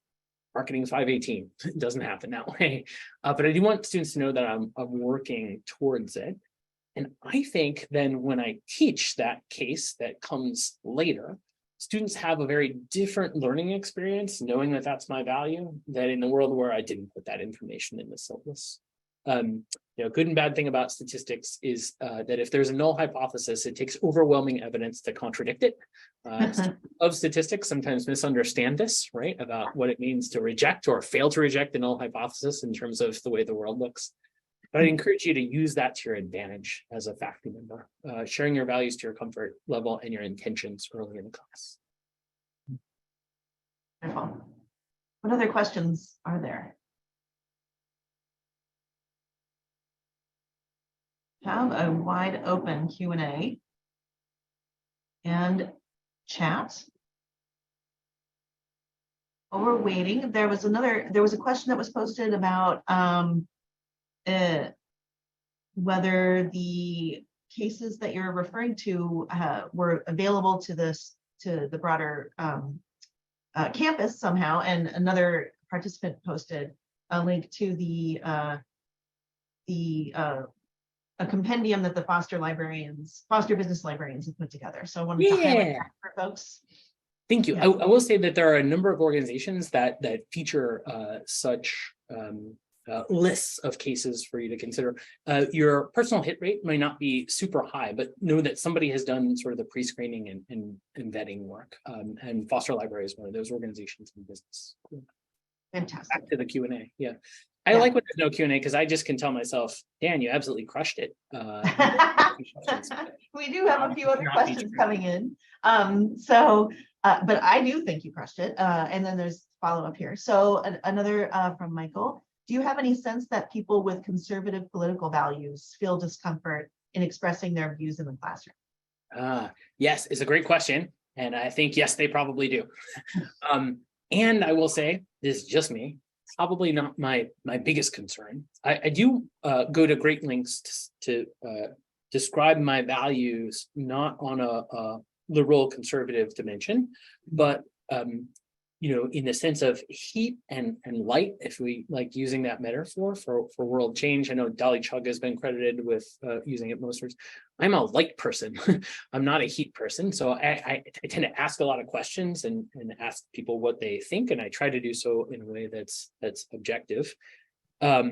Speaker 4: marketing 518. It doesn't happen that way. But I do want students to know that I'm working towards it. And I think then when I teach that case that comes later, students have a very different learning experience, knowing that that's my value, than in the world where I didn't put that information in the syllabus. You know, good and bad thing about statistics is that if there's a null hypothesis, it takes overwhelming evidence to contradict it. Of statistics sometimes misunderstand this, right, about what it means to reject or fail to reject the null hypothesis in terms of the way the world looks. But I encourage you to use that to your advantage as a faculty member, sharing your values to your comfort level and your intentions early in the class.
Speaker 3: Wonderful. What other questions are there? Have a wide open Q&A and chat. While we're waiting, there was a question that was posted about whether the cases that you're referring to were available to the broader campus somehow, and another participant posted a link to a compendium that the Foster business librarians have put together. So I wanted to highlight that for folks.
Speaker 4: Thank you.
Speaker 3: Yeah.
Speaker 4: I will say that there are a number of organizations that feature such lists of cases for you to consider. Your personal hit rate might not be super high, but know that somebody has done sort of the pre-screening and vetting work. And Foster Library is one of those organizations in business.
Speaker 3: Fantastic.
Speaker 4: Back to the Q&A. Yeah. I like when there's no Q&A because I just can tell myself, Dan, you absolutely crushed it.
Speaker 3: We do have a few other questions coming in. But I do think you crushed it. And then there's follow-up here. So another from Michael. Do you have any sense that people with conservative political values feel discomfort in expressing their views in the classroom?
Speaker 4: Yes, it's a great question. And I think, yes, they probably do. And I will say, this is just me, probably not my biggest concern. I do go to great lengths to describe my values, not on a liberal conservative dimension, but you know, in the sense of heat and light, if we like using that metaphor for world change. I know Dolly Chugg has been credited with using it most words. I'm a light person. I'm not a heat person. So I tend to ask a lot of questions and ask people what they think. And I try to do so in a way that's objective. I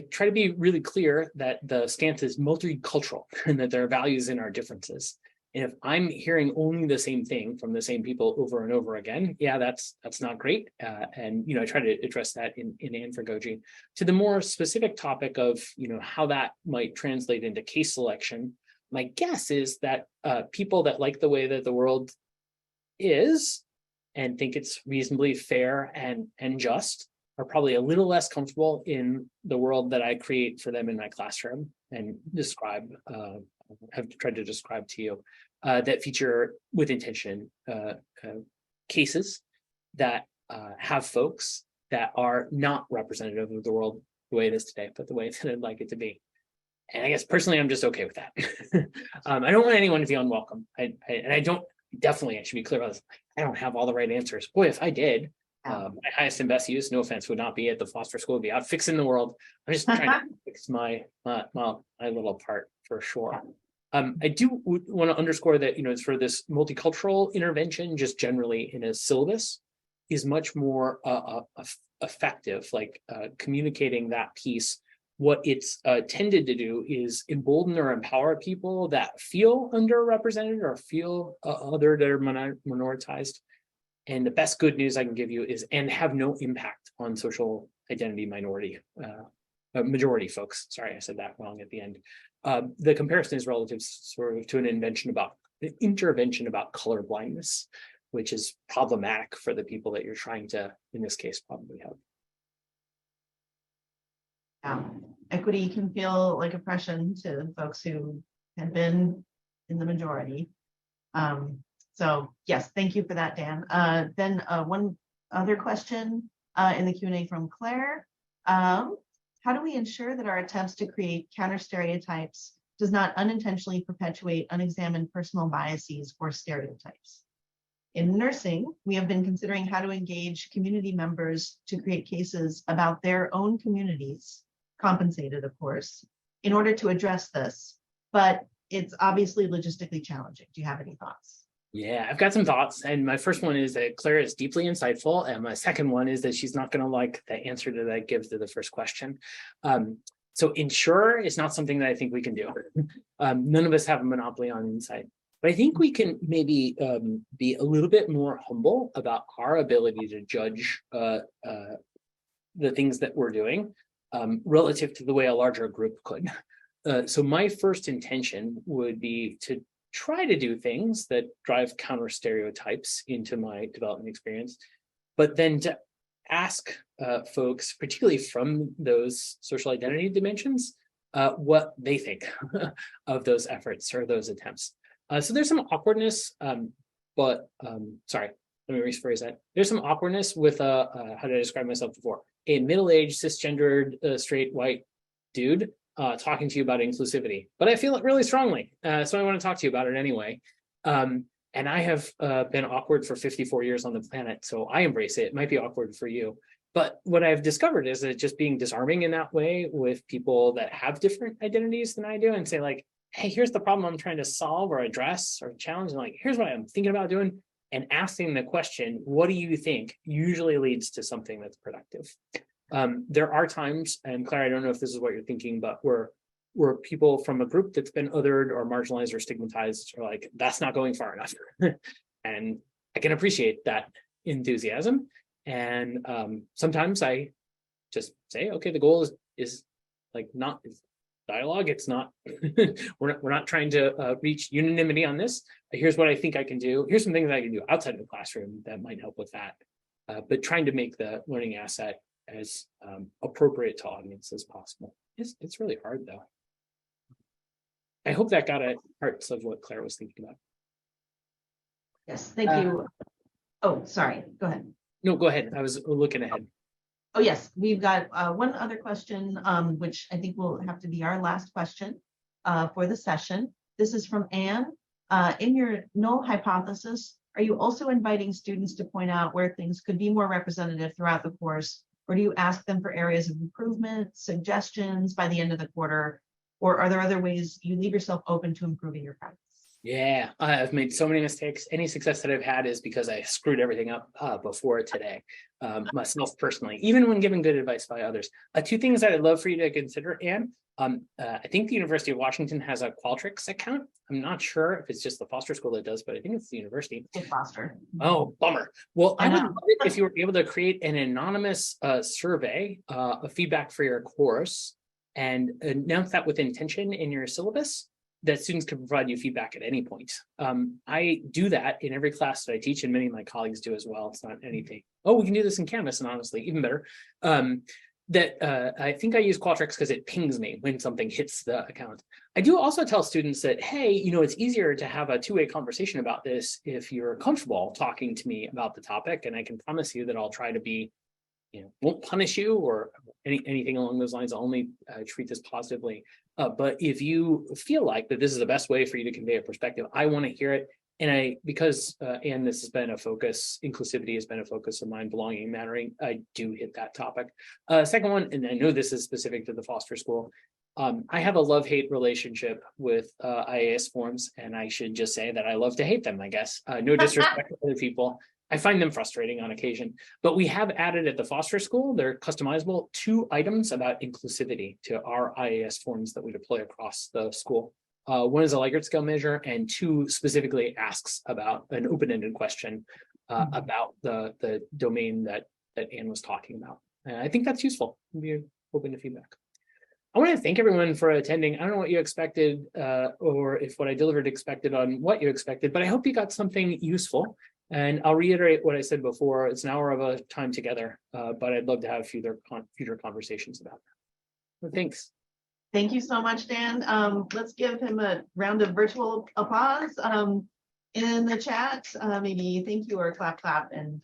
Speaker 4: try to be really clear that the stance is multicultural and that there are values in our differences. And if I'm hearing only the same thing from the same people over and over again, yeah, that's not great. And you know, I try to address that in andragogy. To the more specific topic of how that might translate into case selection, my guess is that people that like the way that the world is and think it's reasonably fair and just are probably a little less comfortable in the world that I create for them in my classroom and have tried to describe to you. That feature with intention cases that have folks that are not representative of the world the way it is today, but the way that I'd like it to be. And I guess personally, I'm just okay with that. I don't want anyone to be unwelcome. I should be clear about this. I don't have all the right answers. Boy, if I did, my highest and best use, no offense, would not be at the Foster School, would be out fixing the world. I'm just trying to fix my little part for sure. I do want to underscore that, for this multicultural intervention, just generally in a syllabus, is much more effective, like communicating that piece. What it's tended to do is embolden or empower people that feel underrepresented or feel other that are minoritized. And the best good news I can give you is, and have no impact on social identity majority folks. Sorry, I said that wrong at the end. The comparison is relative sort of to an intervention about color blindness, which is problematic for the people that you're trying to, in this case, probably help.
Speaker 3: Yeah, equity can feel like oppression to folks who have been in the majority. So yes, thank you for that, Dan. Then one other question in the Q&A from Claire. How do we ensure that our attempts to create counter stereotypes does not unintentionally perpetuate unexamined personal biases or stereotypes? In nursing, we have been considering how to engage community members to create cases about their own communities, compensated, of course, in order to address this. But it's obviously logistically challenging. Do you have any thoughts?
Speaker 4: Yeah, I've got some thoughts. And my first one is that Claire is deeply insightful. And my second one is that she's not going to like the answer that I give to the first question. So ensure is not something that I think we can do. None of us have a monopoly on insight. But I think we can maybe be a little bit more humble about our ability to judge the things that we're doing relative to the way a larger group could. So my first intention would be to try to do things that drive counter stereotypes into my development experience, but then to ask folks, particularly from those social identity dimensions, what they think of those efforts or those attempts. So there's some awkwardness, but sorry, let me rephrase that. There's some awkwardness with how did I describe myself before? A middle-aged, cisgendered, straight, white dude talking to you about inclusivity, but I feel it really strongly. So I want to talk to you about it anyway. And I have been awkward for 54 years on the planet, so I embrace it. It might be awkward for you. But what I've discovered is that just being disarming in that way with people that have different identities than I do and say like, hey, here's the problem I'm trying to solve or address or challenge. And like, here's what I'm thinking about doing. And asking the question, what do you think, usually leads to something that's productive. There are times, and Claire, I don't know if this is what you're thinking, but where people from a group that's been othered or marginalized or stigmatized are like, that's not going far enough. And I can appreciate that enthusiasm. And sometimes I just say, okay, the goal is like not dialogue. It's not, we're not trying to reach unanimity on this. Here's what I think I can do. Here's some things I can do outside of the classroom that might help with that. But trying to make the learning asset as appropriate to audience as possible. It's really hard though. I hope that got at parts of what Claire was thinking about.
Speaker 3: Yes, thank you. Oh, sorry, go ahead.
Speaker 4: No, go ahead. I was looking ahead.
Speaker 3: Oh, yes, we've got one other question, which I think will have to be our last question for the session. This is from Anne. In your null hypothesis, are you also inviting students to point out where things could be more representative throughout the course? Or do you ask them for areas of improvement, suggestions by the end of the quarter? Or are there other ways you leave yourself open to improving your practice?
Speaker 4: Yeah, I've made so many mistakes. Any success that I've had is because I screwed everything up before today, myself personally, even when giving good advice by others. Two things that I'd love for you to consider, Anne. I think the University of Washington has a Qualtrics account. I'm not sure if it's just the Foster School that does, but I think it's the university.
Speaker 3: It's Foster.
Speaker 4: Oh, bummer. Well, I would love it if you were able to create an anonymous survey of feedback for your course and announce that with intention in your syllabus, that students can provide you feedback at any point. I do that in every class that I teach, and many of my colleagues do as well. It's not anything, oh, we can do this in Canvas, and honestly, even better. I think I use Qualtrics because it pings me when something hits the account. I do also tell students that, hey, it's easier to have a two-way conversation about this if you're comfortable talking to me about the topic, and I can promise you that I'll try to be, won't punish you or anything along those lines. I'll only treat this positively. But if you feel like that this is the best way for you to convey a perspective, I want to hear it. And because this has been a focus, inclusivity has been a focus of mine, belonging, mattering, I do hit that topic. Second one, and I know this is specific to the Foster School, I have a love-hate relationship with IAS forms, and I should just say that I love to hate them, I guess. No disrespect to other people. I find them frustrating on occasion, but we have added at the Foster School, they're customizable, 2 items about inclusivity to our IAS forms that we deploy across the school. One is a Likert scale measure, and 2 specifically asks about an open-ended question about the domain that Anne was talking about. And I think that's useful. Be open to feedback. I want to thank everyone for attending. I don't know what you expected or if what I delivered expected on what you expected, but I hope you got something useful. And I'll reiterate what I said before. It's an hour of a time together, but I'd love to have future conversations about that. So thanks.
Speaker 3: Thank you so much, Dan. Let's give him a round of virtual applause. In the chat, maybe thank you or clap, clap. And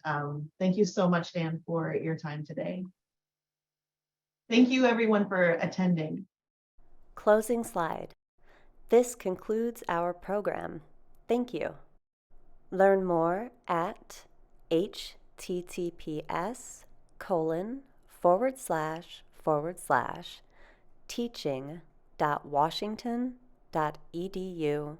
Speaker 3: thank you so much, Dan, for your time today. Thank you, everyone, for attending.
Speaker 5: Closing slide. This concludes our program. Thank you. Learn more at https://teaching.washington.edu/.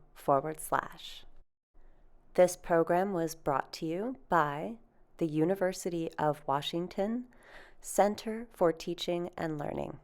Speaker 5: This program was brought to you by the University of Washington Center for Teaching and Learning.